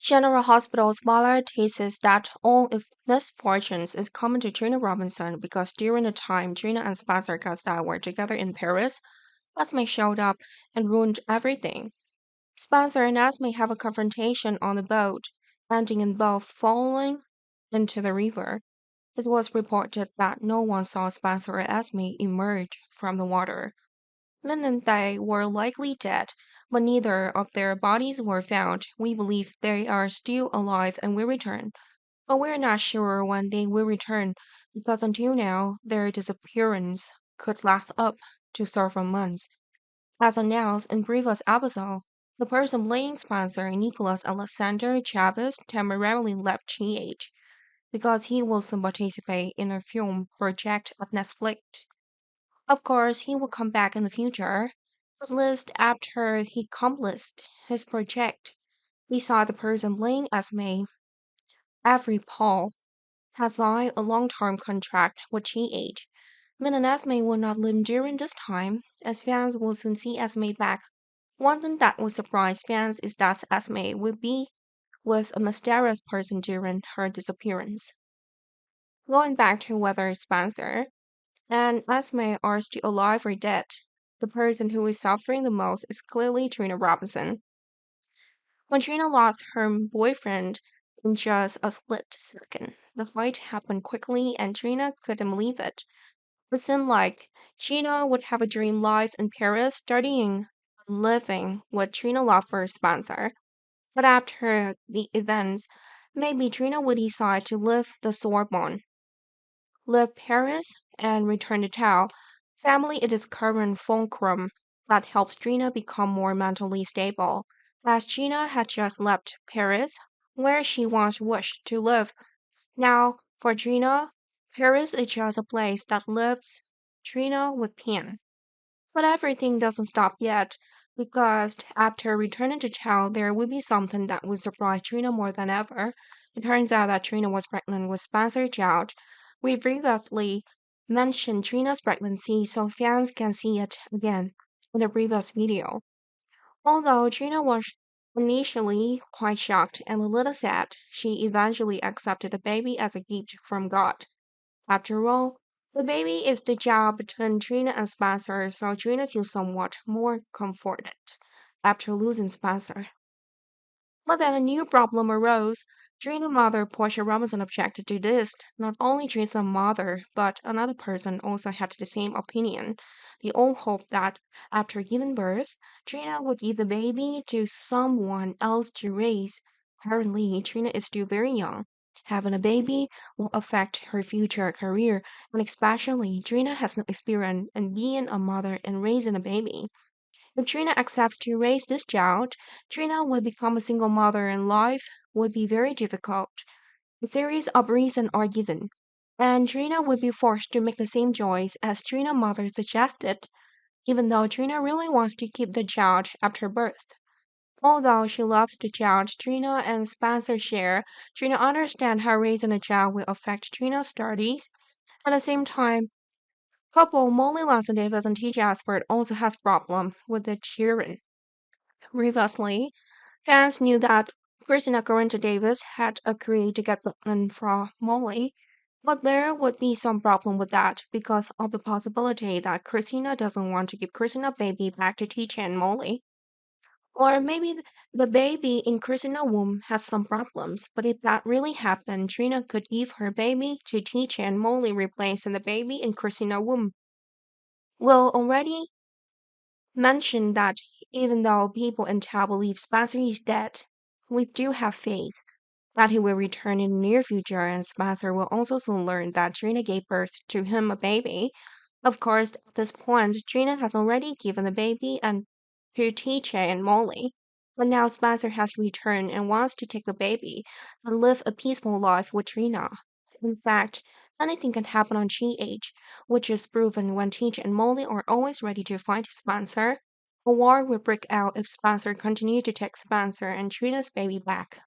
General Hospital's Ballard teases that all of misfortunes is common to Trina Robinson because during the time Trina and Spencer Costa were together in Paris, Esme showed up and ruined everything. Spencer and Esme have a confrontation on the boat, ending in both falling into the river. It was reported that no one saw Spencer or Esme emerge from the water, meaning they were likely dead, but neither of their bodies were found. We believe they are still alive and will return, but we're not sure when they will return because until now, their disappearance could last up to several months. As announced in previous episode, the person playing Spencer, Nicholas Alexander Chavez, temporarily left GH because he will soon participate in a film project at Netflix. Of course, he will come back in the future, at least after he accomplished his project. We saw the person playing Esme, Avery Paul, has signed a long-term contract with GH. Min and Esme will not live during this time, as fans will soon see Esme back. One thing that will surprise fans is that Esme will be with a mysterious person during her disappearance. Going back to whether Spencer and Esme are still alive or dead, the person who is suffering the most is clearly Trina Robinson. When Trina lost her boyfriend in just a split second, the fight happened quickly and Trina couldn't believe it. It seemed like Trina would have a dream life in Paris, studying and living with Trina lover Spencer. But after the events, maybe Trina would decide to leave the Sorbonne, leave Paris, and return to town. Family is its current fulcrum that helps Trina become more mentally stable, as Trina had just left Paris, where she once wished to live. Now, for Trina, Paris is just a place that leaves Trina with pain. But everything doesn't stop yet, because after returning to town, there will be something that will surprise Trina more than ever. It turns out that Trina was pregnant with Spencer Child. We previously mentioned Trina's pregnancy, so fans can see it again in the previous video. Although Trina was initially quite shocked and a little sad, she eventually accepted the baby as a gift from God. After all, the baby is the child between Trina and Spencer, so Trina feels somewhat more comforted after losing Spencer. But then a new problem arose. Trina's mother, Portia Robinson, objected to this. Not only Trina's mother, but another person also had the same opinion. They all hoped that after giving birth, Trina would give the baby to someone else to raise. Apparently, Trina is still very young. Having a baby will affect her future career, and especially Trina has no experience in being a mother and raising a baby. If Trina accepts to raise this child, Trina will become a single mother and life will be very difficult. A series of reasons are given, and Trina will be forced to make the same choice as Trina's mother suggested, even though Trina really wants to keep the child after birth. Although she loves the child Trina and Spencer share, Trina understands how raising a child will affect Trina's studies. At the same time, couple Molly Lance and Davis and TJ Ashford also has problem with the children. Previously, fans knew that Christina Corinta Davis had agreed to get pregnant from Molly, but there would be some problem with that because of the possibility that Christina doesn't want to give Christina baby back to TJ and Molly. Or maybe the baby in Christina's womb has some problems, but if that really happened, Trina could give her baby to TJ and Molly replacing the baby in Christina's womb. Will already mentioned that even though people in town believe Spencer is dead, we do have faith that he will return in the near future and Spencer will also soon learn that Trina gave birth to him a baby. Of course, at this point, Trina has already given the baby and to TJ and Molly. But now Spencer has returned and wants to take the baby and live a peaceful life with Trina. In fact, anything can happen on GH, which is proven when TJ and Molly are always ready to fight Spencer. A war will break out if Spencer continues to take Spencer and Trina's baby back.